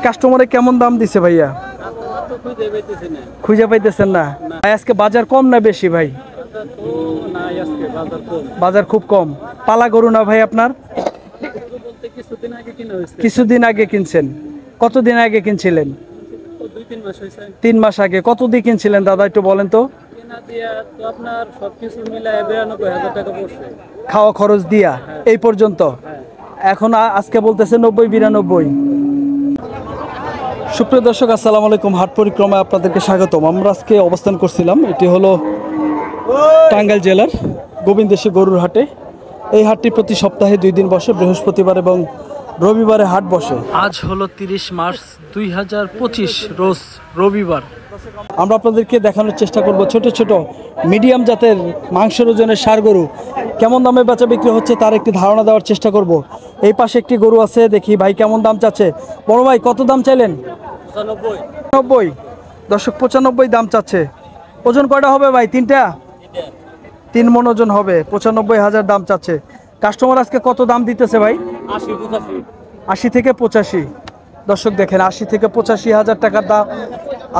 কাস্টমারে কেমন দাম দিছে ভাইয়া? খুঁজে পাইতেছেন না ভাই? আজকে বাজার কম না বেশি ভাই? বাজার খুব কম। পালা গরু না ভাই আপনার? কিছুদিন আগে কিনছেন? কতদিন আগে কিনছিলেন? 3 মাস আগে। কত দিয়ে কিনছিলেন দাদা একটু বলেন তো? খাওয়া খরচ দিয়া এই পর্যন্ত? এখন আজকে বলতেছে 90-92। সুপ্রিয় দর্শক আসসালামু আলাইকুম, হাট পরিক্রমায় আপনাদেরকে স্বাগতম। আমরা আজকে অবস্থান করছিলাম, এটি হলো টাঙ্গাইল জেলার গোবিন্দেশী গরুর হাটে। এই হাটটি প্রতি সপ্তাহে 2 দিন বসে, বৃহস্পতিবার এবং রবিবারে হাট বসে। আজ হলো 30 মার্চ 2025, রোজ রবিবার। আমরা আপনাদেরকে দেখানোর চেষ্টা করব ছোট ছোট মিডিয়াম জাতের মাংসের ওজনের ষাঁড় গরু কেমন দামে বেচা বিক্রি হচ্ছে তার একটি ধারণা দেওয়ার চেষ্টা করব। এই পাশে একটি গরু আছে, দেখি ভাই কেমন দাম চাচ্ছে। বড় ভাই কত দাম চাইলেন? 95। দর্শক 95 দাম চাচ্ছে। ওজন কয়টা হবে ভাই? 3 মণ ওজন হবে। 95,000 দাম চাচ্ছে। কাস্টমার আজকে কত দাম দিতেছে ভাই? 80 থেকে 85। দর্শক দেখেন 80 থেকে 85,000 টাকার দাম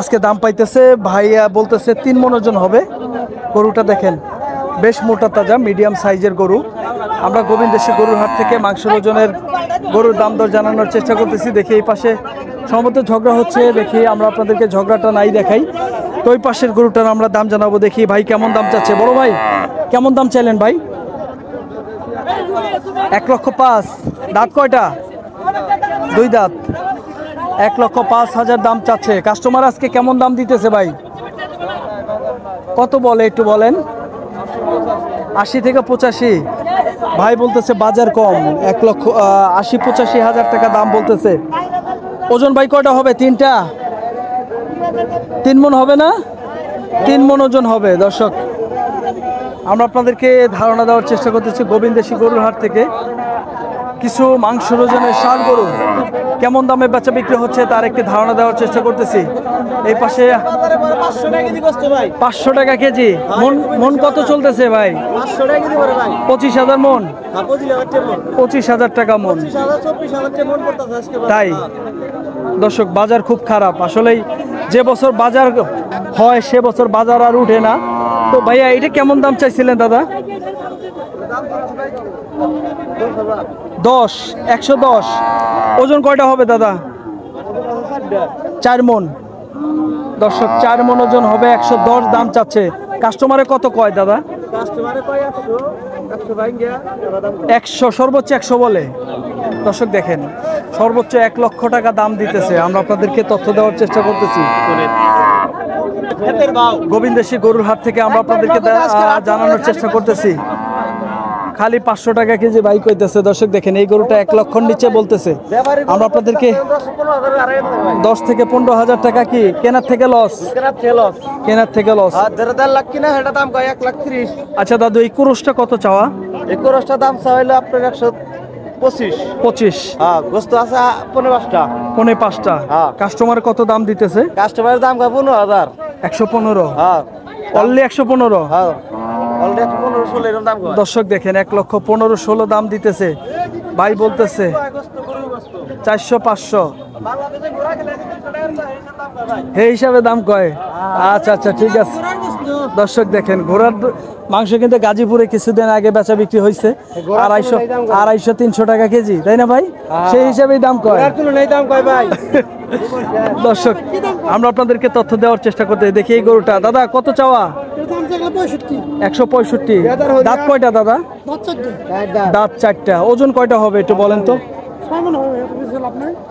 আজকে দাম পাইতেছে। ভাইয়া বলতেছে 3 মণ ওজন হবে। গরুটা দেখেন বেশ মোটা তাজা মিডিয়াম সাইজের গরু। আমরা গোবিন্দেশী গরুর হাট থেকে মাংসের ওজনের গরুর দাম দর জানানোর চেষ্টা করতেছি। দেখি এই পাশে সম্ভবত ঝগড়া হচ্ছে, দেখি আমরা আপনাদেরকে ঝগড়াটা নাই দেখাই। তো ওই পাশের গরুটার আমরা দাম জানাবো। দেখি ভাই কেমন দাম চাচ্ছে। বড় ভাই কেমন দাম চাইলেন ভাই? 1,05,000। দাঁত কয়টা? 2 দাঁত। 1,05,000 দাম চাচ্ছে। কাস্টমার আজকে কেমন দাম দিতেছে ভাই? কত বলে একটু বলেন? 80 থেকে 85। ভাই বলতেছে বাজার কম, 1,80,85,000 টাকা দাম বলতেছে। ওজন ভাই কয়টা হবে? 3 মণ হবে না? 3 মণ ওজন হবে। দর্শক আমরা আপনাদেরকে ধারণা দেওয়ার চেষ্টা করতেছি গোবিন্দেশী গরুর হাট থেকে কিছু মাংসের ওজনের ষাঁড় গরু কেমন দামে বেচা বিক্রি হচ্ছে তার একটি ধারণা দেওয়ার চেষ্টা করতেছি। এই পাশে 500 টাকা কেজি। মন কত চলতেছে ভাই? 25,000 মন। 25,000 টাকা মন। তাই দর্শক বাজার খুব খারাপ আসলেই। যে বছর বাজার হয় সে বছর বাজার আর উঠে না। তো ভাইয়া এটা কেমন দাম চাইছিলেন দাদা? 110। ওজন কয়টা হবে দাদা? 4 মণ। দর্শক 4 মণ ওজন হবে, 110 দাম চাচ্ছে। কাস্টমারে কত কয় দাদা? 100, সর্বোচ্চ 100 বলে। দর্শক দেখেন সর্বোচ্চ 1 লক্ষ টাকা দাম দিতেছে। আমরা আপনাদেরকে তথ্য দেওয়ার চেষ্টা করতেছি গোবিন্দেশী গরুর হাট থেকে। আমরা আপনাদেরকে জানানোর চেষ্টা করতেছি খালি 500 টাকা কেজি ভাই কইতেছে। দর্শক দেখেন এই গরুটা 1 লক্ষর নিচে বলতেছে। আমরা আপনাদেরকে 10 থেকে 15,000 টাকা কি কেনার থেকে লস? কেনার থেকে লস। আচ্ছা দাদু এই কুরুশটা কত চাওয়া? এই কুরুশটা দাম চাইলে আপনার 125। হ্যাঁ, গোস্ত আছে 5.5টা। কাস্টমার কত দাম দিতেছে? কাস্টমারের দাম 15,000। 115। হ্যাঁ, অনলি 115। হ্যাঁ, অলরেডি 115-16 এরকম দাম। দর্শক দেখেন 1,15,16 দাম দিতেছে। ভাই বলতেছে 400-500 এই হিসাবে দাম কয়। আচ্ছা আচ্ছা ঠিক আছে। দর্শক দেখেন ঘোড়ার মাংস কিন্তু গাজীপুরে কিছুদিন আগে বেচা বিক্রি হয়েছে 250-300 টাকা কেজি, তাই না ভাই? সেই হিসাবেই দাম কয়। দর্শক আমরা আপনাদেরকে তথ্য দেওয়ার চেষ্টা করতে দেখি এই গরুটা। দাদা কত চাওয়া? 165। দাঁত কয়টা দাদা? দাঁত 4টা। ওজন কয়টা হবে একটু বলেন তো?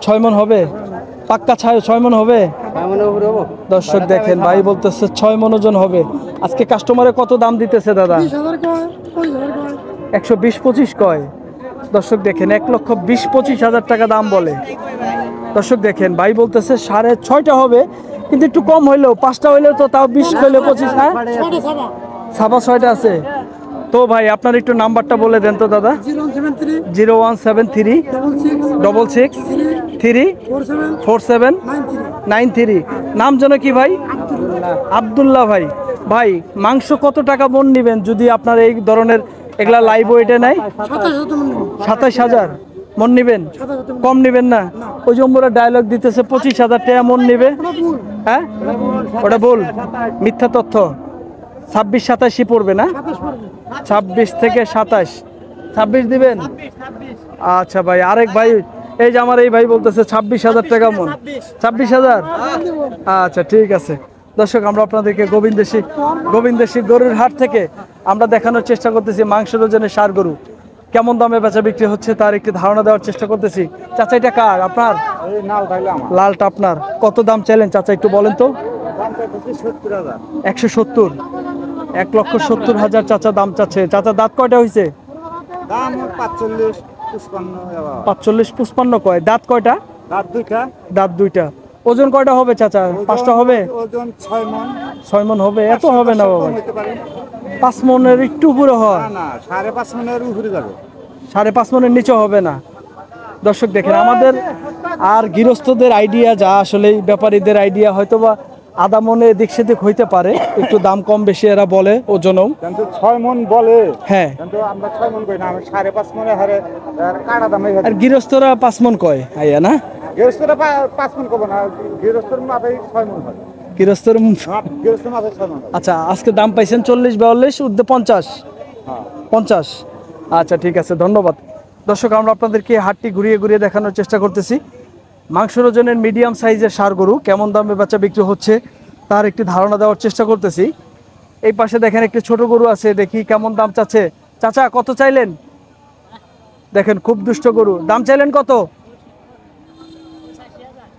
6 মণ হবে। পাক্কা 6 মণ হবে। দর্শক দেখেন ভাই বলতেছে 6 মণ ওজন হবে। আজকে কাস্টমারে কত দাম দিতেছে দাদা? 120-25 কয়। দর্শক দেখেন 1,20,25,000 টাকা দাম বলে। দর্শক দেখেন ভাই বলতেছে 6.5টা হবে, কিন্তু একটু কম হইলেও 5টা হইলেও তো তাও 20 হইলেও 25। হ্যাঁ, 6টা আছে। তো ভাই আপনার একটু নাম্বারটা বলে দেন তো দাদা। 0173-66-34793। নাম যেন কি ভাই? আব্দুল্লাহ ভাই। ভাই মাংস কত টাকা মন নিবেন যদি আপনার এই ধরনের এগুলা লাইভ ওয়েটে নেয়? 27,000। মন নিবেন? কম নিবেন না? ওই জম্বুরা ডায়লগ দিতেছে 25,000 টাকা মন নিবে। হ্যাঁ, ওটা ভুল, মিথ্যা তথ্য। 26-27 পড়বে না? 26 থেকে 27, 26 দিবেন? আচ্ছা ভাই, আরেক ভাই, এই যে আমার এই ভাই বলতেছে 26,000 টাকা মন। 26,000? আচ্ছা ঠিক আছে। দর্শক, আমরা আপনাদেরকে গোবিন্দেশী গরুর হাট থেকে আমরা দেখানোর চেষ্টা করতেছি মাংসের ওজনের ষাঁড় গরু কেমন দামে বেচা বিক্রি হচ্ছে তার একটি ধারণা দেওয়ার চেষ্টা করতেছি। চাচা, এটা কার? আপনার? লালটা আপনার। কত দাম চাইলেন চাচা, একটু বলেন তো? 170, 1,70,000 চাচা দাম চাচ্ছে। চাচা, দাঁত কয়টা হয়েছে? 45-55 কয়। দাঁত কয়টা? দাঁত দুইটা। ওজন কয়টা হবে চাচা? 5টা হবে? 6 মন হবে? এত হবে না বাবা, 5 মনের একটু উপরে হয়। 5.5 মনের নিচে হবে না। দর্শক দেখেন, আমাদের আর গৃহস্থদের আইডিয়া যা, আসলে ব্যাপারীদের আইডিয়া হয়তো বা আধা মনে দিক সেদিক হইতে পারে, একটু দাম কম বেশি এরা বলে ওজনও। 6 মন বলে, হ্যাঁ, কিন্তু আমরা 6 মন কই না, আমরা 5.5 মনে হারে কাটা দামে। আর গৃহস্থরা 5 মন কয় আইয়া না? গৃহস্থরা 5 মন কব না, গৃহস্থর মাপে 6 মন হয়। গৃহস্থর গৃহস্থর মাপে 6 মন হয়। আচ্ছা, আজকে দাম পাইছেন 40-42, ঊর্ধ্বে 50? হ্যাঁ, 50। আচ্ছা ঠিক আছে, ধন্যবাদ। দর্শক, আমরা আপনাদেরকে হাটটি ঘুরিয়ে ঘুরিয়ে দেখানোর চেষ্টা করতেছি মাংসের ওজনের মিডিয়াম সাইজের ষাঁড় গরু কেমন দামে বেচা বিক্রি হচ্ছে তার একটি ধারণা দেওয়ার চেষ্টা করতেছি। এই পাশে দেখেন একটি ছোট গরু আছে, দেখি কেমন দাম চাচ্ছে। চাচা, কত চাইলেন? দেখেন, খুব দুষ্ট গরু। দাম চাইলেন কত?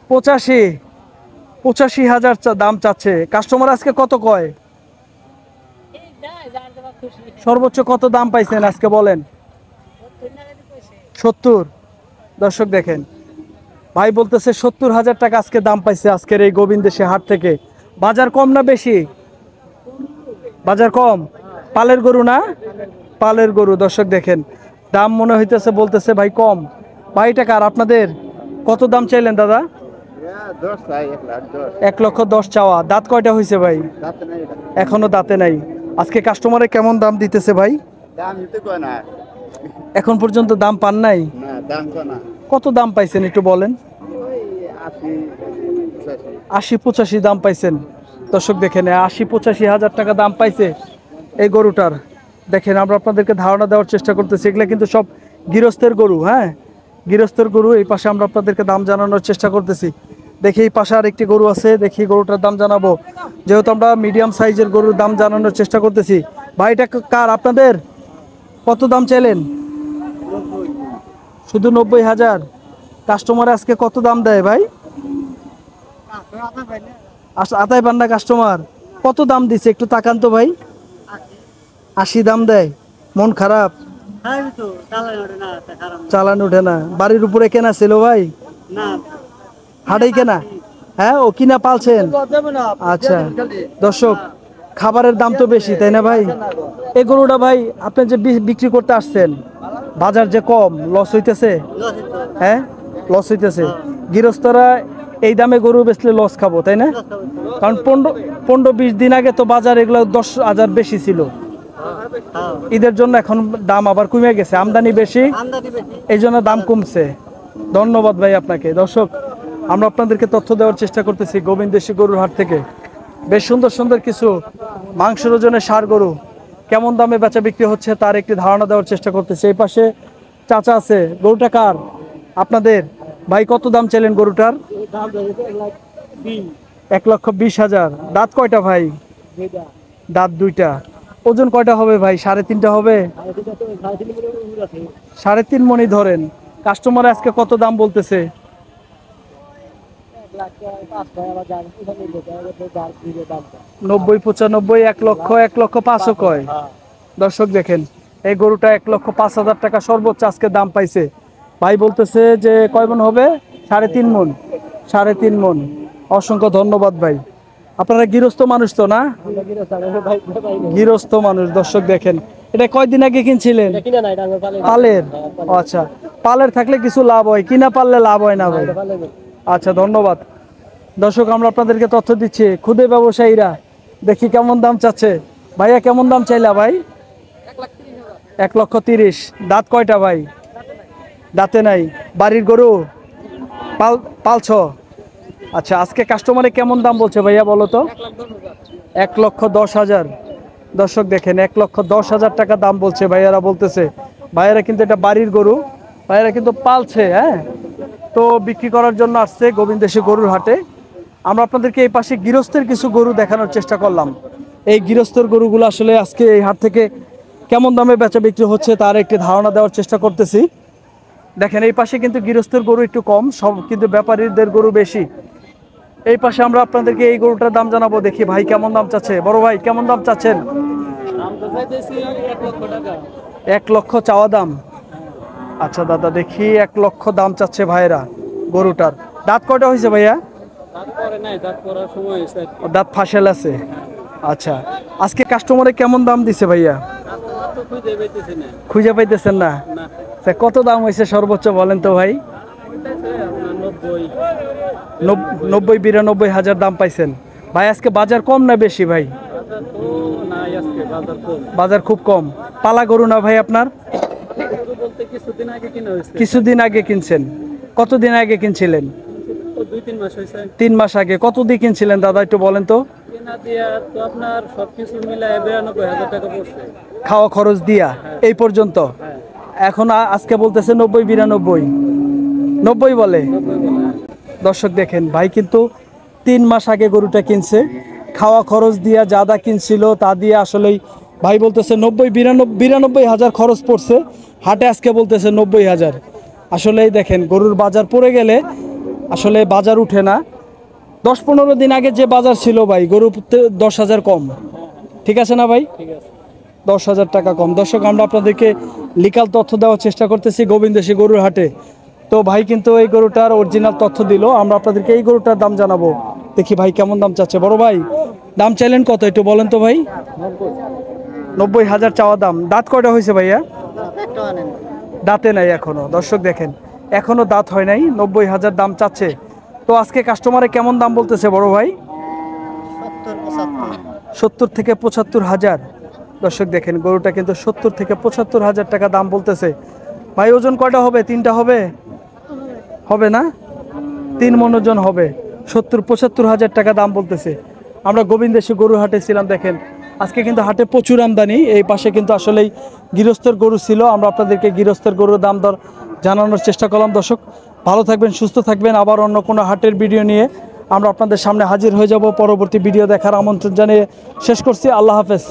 85,000 দাম চাচ্ছে। কাস্টমার আজকে কত কয়? সর্বোচ্চ কত দাম পাইছেন আজকে বলেন? 70। দর্শক দেখেন, ভাই বলতেছে 70,000 টাকা আজকে দাম পাইছে আজকের এই গোবিন্দেশী হাট থেকে। বাজার কম না বেশি? বাজার কম। পালের গরু না? পালের গরু। দর্শক দেখেন, দাম মনে হইতেছে, বলতেছে ভাই কম। ভাই, এটা কার? আপনাদের? কত দাম চাইলেন দাদা? 1,10,000 চাওয়া। দাঁত কয়টা হয়েছে ভাই? এখনো দাঁতে নাই। আজকে কাস্টমারে কেমন দাম দিতেছে ভাই? এখন পর্যন্ত দাম পান নাই? কত দাম পাইছেন একটু বলেন? 80-85 দাম পাইছেন। দর্শক দেখেন, 80-85,000 টাকা দাম পাইছে এই গরুটার। দেখেন, আমরা আপনাদেরকে ধারণা দেওয়ার চেষ্টা করতেছি, এগুলা কিন্তু সব গৃহস্থের গরু। হ্যাঁ, গৃহস্থের গরু। এই পাশে আমরা আপনাদেরকে দাম জানানোর চেষ্টা করতেছি। দেখি এই পাশে আর একটি গরু আছে, দেখি গরুটার দাম জানাবো, যেহেতু আমরা মিডিয়াম সাইজের গরুর দাম জানানোর চেষ্টা করতেছি। ভাই, এটা কার? আপনাদের? কত দাম চাইলেন? শুধু 90,000। কাস্টমার আজকে কত দাম দেয় ভাই? আতাই পান না কাস্টমার? কত দাম দিছে একটু তাকান তো ভাই। 80 দাম দেয়। মন খারাপ? চালান ওঠে না। বাড়ির উপরে কেনা ছিল ভাই? হাটেই কেনা? হ্যাঁ, ও কিনা পালছেন? আচ্ছা। দর্শক, খাবারের দাম তো বেশি, তাই না ভাই? এই গরুটা ভাই আপনি যে বিক্রি করতে আসছেন, বাজার যে কম, লস হইতেছে? হ্যাঁ, লস হইতেছে। গৃহস্থরা এই দামে গরু বেচলে লস খাবো, তাই না? কারণ 15-20 দিন আগে তো বাজার এগুলো 10,000 বেশি ছিল। ঈদের জন্য এখন দাম আবার কমে গেছে, আমদানি বেশি, এই জন্য দাম কমছে। ধন্যবাদ ভাই আপনাকে। দর্শক, আমরা আপনাদেরকে তথ্য দেওয়ার চেষ্টা করতেছি গোবিন্দেশী গরুর হাট থেকে। বেশ সুন্দর সুন্দর কিছু মাংসের ওজনের ষাঁড় গরু কেমন দামে বেচা বিক্রি হচ্ছে তার একটি ধারণা দেওয়ার চেষ্টা করতেছি। এই পাশে চাচা আছে। গরুটা কার? আপনাদের। ভাই, কত দাম চাইলেন গরুটার? 1,20,000। দাঁত কয়টা ভাই? দাঁত দুইটা। ওজন কয়টা হবে ভাই? 3.5 হবে? 3.5 মণি ধরেন। কাস্টমার আজকে কত দাম বলতেছে? 90-95, 1,00,000, 1,05,000 কয়। দর্শক দেখেন, এই গরুটা 1,05,000 টাকা সর্বোচ্চ আজকে দাম পাইছে। ভাই বলতেছে যে কয় মন হবে? 3.5 মন। 3.5 মন। অসংখ্য ধন্যবাদ ভাই। আপনারা গৃহস্থ মানুষ তো না? গৃহস্থ মানুষ। দর্শক দেখেন, এটা কয়দিন আগে কিনছিলেন? পালের? আচ্ছা, পালের থাকলে কিছু লাভ হয়, কিনা পারলে লাভ হয় না ভাই। আচ্ছা, ধন্যবাদ। দর্শক, আমরা আপনাদেরকে তথ্য দিচ্ছি খুদে ব্যবসায়ীরা দেখি কেমন দাম চাচ্ছে। ভাইয়া, কেমন দাম চাইলা ভাই? 1,30,000। দাঁত কয়টা ভাই? দাঁতে নাই। বাড়ির গরু পালছ? আচ্ছা, আজকে কাস্টমারে কেমন দাম বলছে ভাইয়া বলো তো? 1,10,000। দর্শক দেখেন, 1,10,000 টাকা দাম বলছে, ভাইয়ারা বলতেছে। ভাইয়ারা কিন্তু এটা বাড়ির গরু, ভাইয়ারা কিন্তু পালছে, হ্যাঁ। তো বিক্রি করার জন্য আসছে গোবিন্দেশী গরুর হাটে। আমরা আপনাদেরকে এই পাশে গৃহস্থের কিছু গরু দেখানোর চেষ্টা করলাম। এই গৃহস্থের গরুগুলো আসলে আজকে এই হাট থেকে কেমন দামে বেচা বিক্রি হচ্ছে তার একটি ধারণা দেওয়ার চেষ্টা করতেছি। দেখেন, এই পাশে কিন্তু গৃহস্থের গরু একটু কম, সব কিন্তু ব্যাপারীদের গরু বেশি। এই পাশে আমরা আপনাদেরকে এই গরুটার দাম জানাবো। দেখি ভাই কেমন দাম চাচ্ছে। বড় ভাই কেমন দাম চাচ্ছেন? 1 লক্ষ চাওয়া দাম। আচ্ছা দাদা, দেখি 1 লক্ষ দাম চাচ্ছে ভাইরা গরুটার। দাঁত কয়টা হয়েছে ভাইয়া? দাঁত ফাঁসেল আছে। আচ্ছা, আজকে কাস্টমারে কেমন দাম দিছে ভাইয়া? খুঁজে পাইতেছেন না? কত দাম হয়েছে সর্বোচ্চ বলেন তো ভাই? 90-92 হাজার দাম পাইছেন ভাই। আজকে বাজার কম না বেশি ভাই? বাজার খুব কম। পালা গরু না ভাই আপনার? কিছুদিন আগে কিনছেন। কতদিন আগে কিনছিলেন? 3 মাস আগে। কত দিয়ে কিনছিলেন দাদা একটু বলেন তো? খাওয়া খরচ দিয়া এই পর্যন্ত। এখন আজকে বলতেছে 90-92 বলে। দর্শক দেখেন, ভাই কিন্তু 3 মাস আগে গরুটা কিনছে, খাওয়া খরচ দিয়া যাদা কিনছিল তা দিয়ে আসলেই ভাই বলতেছে 90-92 হাজার খরচ পড়ছে হাটে। আজকে বলতেছে 90 হাজার। আসলেই দেখেন, গরুর বাজার পড়ে গেলে আসলে বাজার উঠে না। 10-15 দিন আগে যে বাজার ছিল ভাই, গরু 10,000 কম। ঠিক আছে না ভাই? 10,000 টাকা কম। দর্শক, আমরা আপনাদেরকে লিকাল তথ্য দেওয়ার চেষ্টা করতেছি গোবিন্দেশী গরুর হাটে। তো ভাই কিন্তু এই গরুটার অরিজিনাল তথ্য দিল। আমরা আপনাদেরকে এই গরুটার দাম জানাবো। দেখি ভাই কেমন দাম চাচ্ছে। বড় ভাই দাম চাইলেন কত একটু বলেন তো ভাই? 90,000 চাওয়া দাম। দাঁত কয়টা হয়েছে ভাইয়া? দাঁতে নাই এখনো। দর্শক দেখেন, এখনো দাঁত হয় নাই। 90,000 দাম চাচ্ছে। তো আজকে কাস্টমারে কেমন দাম বলতেছে বড় ভাই? 70-75 হাজার। দর্শক দেখেন, গরুটা কিন্তু 70-75 হাজার টাকা দাম বলতেছে। ভাই ওজন কয়টা হবে? 3টা হবে? হবে না? 3 মণ ওজন হবে। 70-75 হাজার টাকা দাম বলতেছে। আমরা গোবিন্দেশী গরুর হাটে ছিলাম। দেখেন, আজকে কিন্তু হাটে প্রচুর আমদানি। এই পাশে কিন্তু আসলেই গৃহস্থের গরু ছিল। আমরা আপনাদেরকে গৃহস্থের গরুর দাম দর জানানোর চেষ্টা করলাম। দর্শক ভালো থাকবেন, সুস্থ থাকবেন। আবার অন্য কোনো হাটের ভিডিও নিয়ে আমরা আপনাদের সামনে হাজির হয়ে যাব। পরবর্তী ভিডিও দেখার আমন্ত্রণ জানিয়ে শেষ করছি। আল্লাহ হাফেজ।